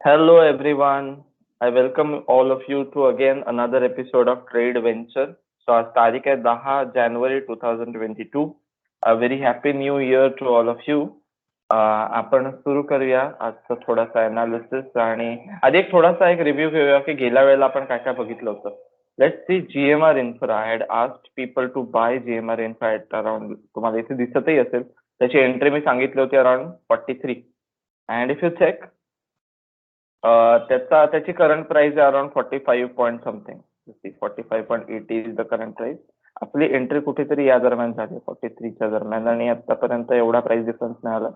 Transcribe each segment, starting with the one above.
Hello everyone. I welcome all of you to again another episode of Trade Venture. So आज तारीख है 10 January 2022. A very happy new year to all of you. आपण सुरू करूया आजचा थोडासा अनालिसिस आणि आधी थोडासा एक रिव्ह्यू घेऊया की गेल्या वेळेला आपण काय काय बघितलं होतं. Let's see GMR Infra. I had asked people to buy GMR Infra at around, तुम्हाला इथे दिसतही असेल, त्याची एंट्री मी सांगितली होती around 43. And if you check, त्याची करंट प्राइस आहे around 45 point something. 45.80 is the current price. आपली एंट्री कुठेतरी या दरम्यान झाली 43च्या दरम्यान आणि आतापर्यंत एवढा प्राइस डिफरन्स मिळाला.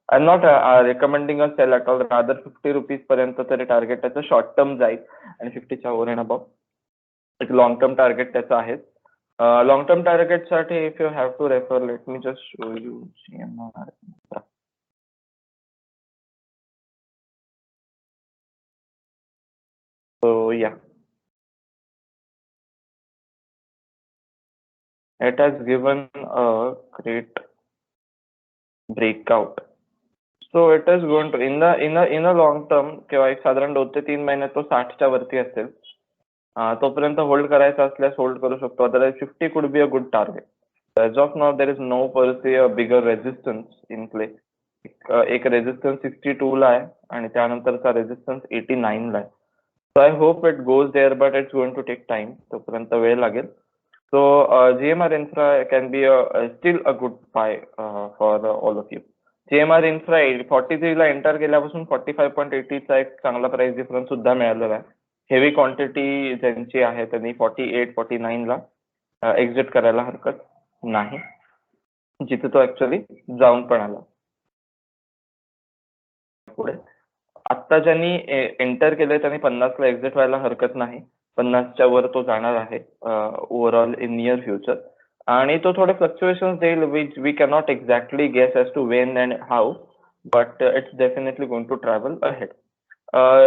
I am not recommending a sell at all. Rather 50 rupees पर्यंत तरी टार्गेट त्याचं शॉर्ट टर्म जाईल आणि 50च्या ओव्हर अँड अबाव एक लॉंग टर्म टार्गेट त्याचं आहे. लॉंग टर्म टार्गेटसाठी if you have to refer, let me just show you GMR. So yeah, it has given a great breakout. So it is going to in a long term किंवा एक साधारण 2 ते 3 महिन्यात तो 60च्या वरती असेल. तोपर्यंत होल्ड करायचा असल्यास होल्ड करू शकतो. Otherwise 50 could be a good target. As of now there is no per se a bigger resistance in play. एक रेजिस्टन्स 62 ला आहे आणि त्यानंतरचा रेजिस्टन्स 89 ला आहे. So I hope it goes there, but it's going to take time. तोपर्यंत वेळ लागेल. So GMR Infra can be still a good buy for all of you. GMR Infra 43 ला एंटर केल्यापासून 45.80 चा एक चांगला प्राइस डिफरन्स सुद्धा मिळालेला आहे. हेवी क्वांटिटी ज्यांची आहे त्यांनी 48-49 ला एक्झिट करायला हरकत नाही, जिथे तो ऍक्च्युअली जाऊन पण आला. पुढे आता ज्यांनी एंटर केले त्यांनी 50 ला एक्झिट व्हायला हरकत नाही. 50च्या वर तो जाणार आहे ओव्हरऑल इन नियर फ्युचर. आणि तो थोडे फ्लक्च्युएशन देईल which we cannot exactly guess as to when and how, but it's definitely going to travel ahead.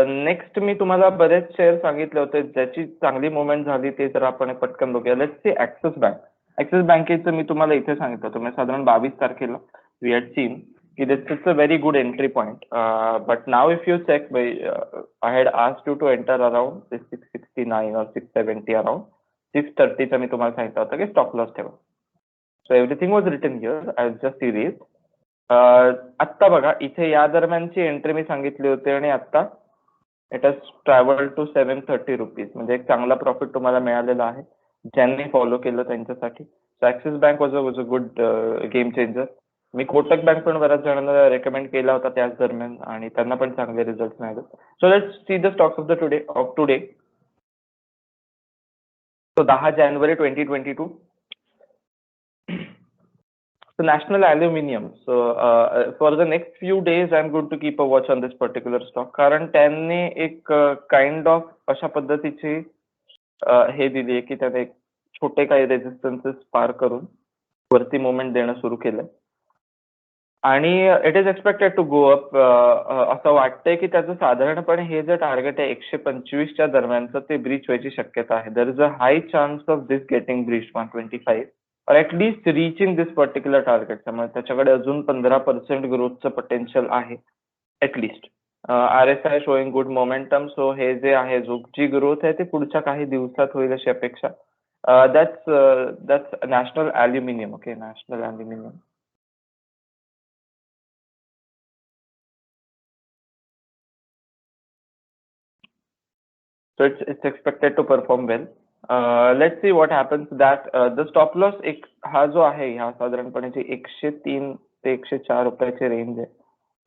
Next मी तुम्हाला बरेच शेअर सांगितले होते ज्याची चांगली मुवमेंट झाली, ते जर आपण पटकन बघूया. Let's see axis bank. Axis बँकेचं मी तुम्हाला इथे सांगितलं होतं, मी साधारण 22 तारखेला we had seen this is a very good entry point. But now if you check, I had asked you to enter around 669 or 670 around 630 चा मी तुम्हाला सांगितलं होतं की स्टॉप लॉस ठेवा. So everything was written here as just series. आत्ता बघा इथे या दरम्यानची एंट्री मी सांगितली होती आणि आता it has travel to 730 rupees. म्हणजे एक चांगला प्रॉफिट तुम्हाला मिळालेला आहे ज्यांनी फॉलो केलं त्यांच्यासाठी. So Axis Bank was a good game changer. मी कोटक बँक पण बऱ्याच जणांना रेकमेंड केला होता त्याच दरम्यान आणि त्यांना पण चांगले रिझल्ट मिळाले. So let's see the stocks of today. So 10 January 2022. So National Aluminium. So for the next few days I'm going to keep a watch on this particular stock, कारण त्यांनी एक काइंड ऑफ अशा पद्धतीची हे दिली आहे की त्याने छोटे काही रेजिस्टन्सेस पार करून वरती मुवमेंट देणं सुरू केलंय आणि it is expected to go up. असं वाटतंय की त्याचं साधारणपणे हे जे टार्गेट आहे 125च्या दरम्यानचं ते ब्रीच व्हायची शक्यता आहे. There is a hi chance of this getting breach 125 or at least reaching this particular target. त्यामुळे त्याच्याकडे अजून 15% ग्रोथचं पोटेन्शियल आहे at least. RSI showing good momentum. So हे जे आहे जी ग्रोथ आहे ती पुढच्या काही दिवसात होईल अशी अपेक्षा. That's national aluminium. Okay, national aluminium. So it's expected to perform well. Let's see what happens. That the stop loss एक हा जो आहे ह्या साधारणपणे जे 103 ते 104 रुपयाचे रेंज आहे,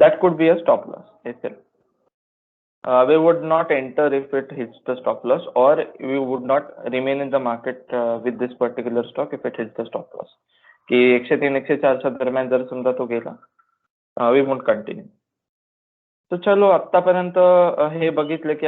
that could be a stop loss. SL. We would not enter if it hits the stop loss, or we would not remain in the market with this particular stock if it hits the stop loss. की 103-104 च्या दरम्यान जर समजा तो गेला, we won't continue. तर चलो आतापर्यंत हे बघितलं की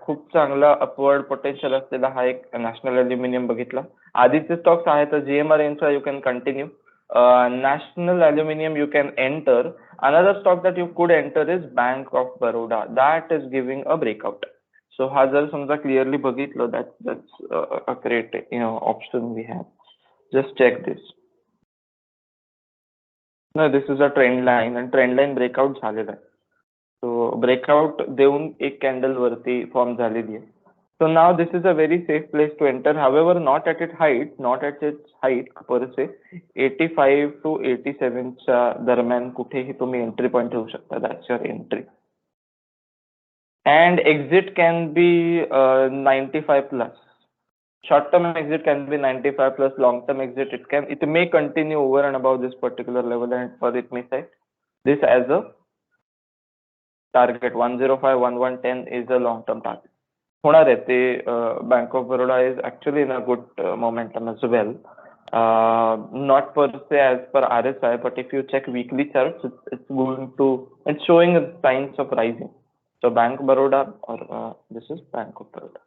खूप चांगला अपवर्ड पोटेन्शियल असलेला हा एक नॅशनल ॲल्युमिनियम बघितला. आधीचे स्टॉक्स आहेत GMR Infra, you can continue. National Aluminium you can enter. Another stock that you could enter is Bank of Baroda. That is giving a breakout. So हा जर समजा clearly बघितलं, that's a great option we have. Just check this. No, this is a trend line and trend line breakout झालेला आहे. तो breakout देऊन एक candle वरती फॉर्म झालेली आहे. So now this is a very safe place to enter. However, not at its height per se. 85 to 87 च्या दरम्यान कुठेही तुम्ही एंट्री पॉइंट ठेवू शकता. That's your entry. And exit can be 95 plus. Short term exit can be 95 plus. Long term exit it may continue over and above this particular level, and for it may set this as a target. 105 1110 is a long term target. होणार आहे ते. Bank of Baroda is actually in a good momentum as well. Not per se as per RSI, but if you check weekly charts, it's showing signs of rising. So Bank Baroda, or this is Bank of Baroda.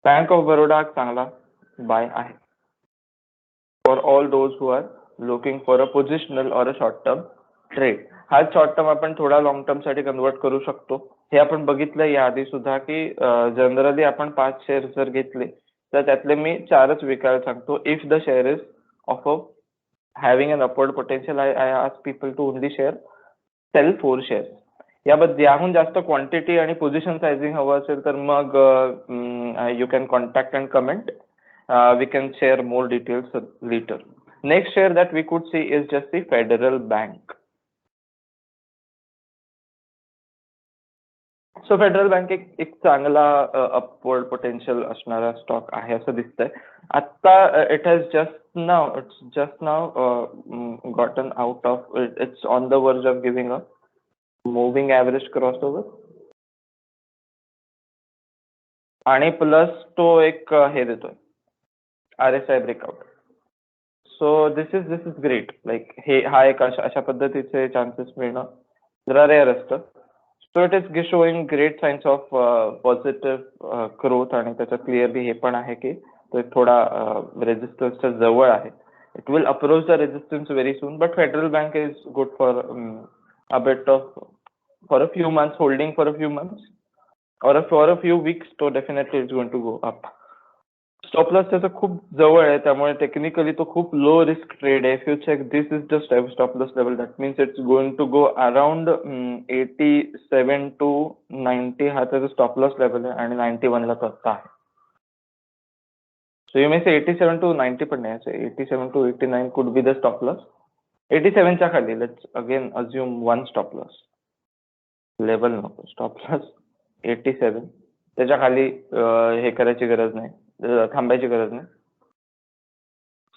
Bank of Baroda चांगला buy आहे for all those who are looking for a positional or a short term trade. हा short term आपण थोडा long term साठी convert करू शकतो. हे आपण बघितलं याआधी सुद्धा की जनरली आपण 5 शेअर जर घेतले तर त्यातले मी 4च विकायला सांगतो. If the share is of having an upward potential, I ask people to only sell 4 shares. याबद्दल याहून जास्त क्वांटिटी आणि पोझिशन सायझिंग हवं असेल तर मग you can contact and comment. We can share more details later. Next share that we could see is just the Federal Bank. So Federal Bank एक चांगला अपवर्ड पोटेन्शियल असणारा स्टॉक आहे असं दिसतंय. आता it has just now gotten out of, it's on the verge of giving a moving average crossover, आणि plus तो एक हे देतोय RSI breakout. So this is great. Like हा एक अशा पद्धतीचे चान्सेस मिळणं जरा रेअर असतं. So it is showing great signs of positive growth, आणि त्याचं क्लिअरली हे पण आहे की तो थोडा रेजिस्टन्सच्या जवळ आहे. It will approach the resistance very soon, but federal bank is good for a bit of for a few months, holding for a few months or for a few weeks, so definitely it's going to go up. Stop loss त्याचा खूप जवळ आहे, त्यामुळे technically तो खूप low risk trade आहे. If you check this is the stop loss level, that means it's going to go around 87 to 90 हा त्याचा स्टॉप लॉस लेवल आहे, आणि 91 ला आता आहे. सो यू मे से 87 to 90 पण नाही, 87 to 89 could be the stop loss. 87 च्या खाली let's again assume one stop loss level नको, स्टॉप लॉस 87. त्याच्या खाली हे करायची गरज नाही, थांबायची गरज नाही.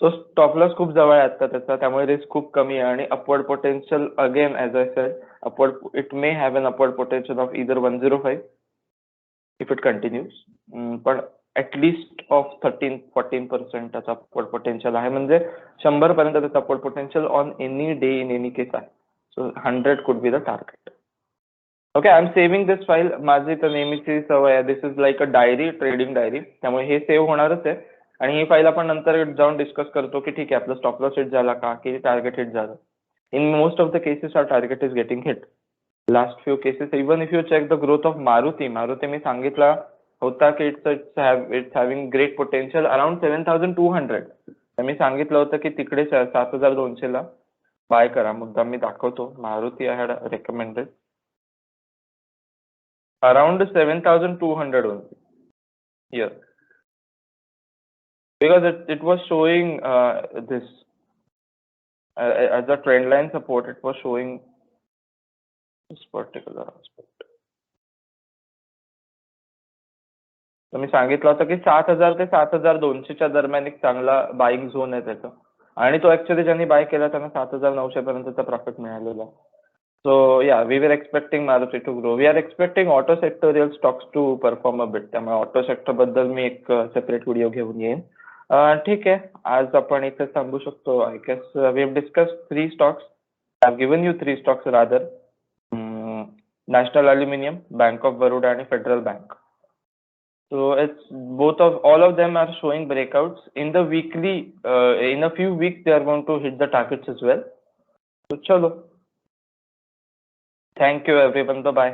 सो स्टॉप लॉस खूप जवळ आहे आता त्याचा, त्यामुळे रिस्क खूप कमी आहे. आणि upward potential again as I said, upward it may have an upward potential of either 105 if it continues, पण ॲटलिस्ट ऑफ 13-14% त्याचा अपवर्ड पोटेन्शियल आहे. म्हणजे 100 पर्यंत त्याचा upward potential on any day in any case आहे. So 100 could be the target. Okay, I am saving this file. माझी तर नेहमीची सवय आहे. This is like a diary, trading diary, त्यामुळे हे सेव्ह होणारच आहे. आणि ही फाईल आपण नंतर जाऊन डिस्कस करतो की ठीक आहे आपलं स्टॉप लॉस हिट झाला का, की टार्गेट हिट झालं. In most of the cases our target is getting hit. Last few cases, even if you check the growth of Maruti मी सांगितला होता की it's having great potential around 7200. तर मी सांगितलं होतं की तिकडे 7200 ला बाय करा. मुद्दा मी दाखवतो. Maruti I had recommended around 7200 only here, because it was showing this as a trend line support. It was showing this particular aspect. तर मी सांगितलं होतं की 7000 ते 7200 च्या दरम्यान एक चांगला बाईंग झोन आहे त्याचा, आणि तो ऍक्च्युअली ज्यांनी बाय केला त्यांना 7900 पर्यंतचा प्रॉफिट मिळालेला. So yeah, we were expecting Maruti to grow. We are expecting auto sectorial stocks to perform a bit. त्यामुळे ऑटो सेक्टर बद्दल मी एक सेपरेट व्हिडिओ घेऊन येईन. ठीक आहे, आज आपण इथे थांबू शकतो. I guess we have discussed 3 stocks. I have given you 3 stocks rather. National Aluminium, Bank of Baroda आणि Federal Bank. So it's all of them are showing breakouts in the weekly. In a few weeks they are going to hit the targets as well. So chalo. Thank you everyone. Bye bye.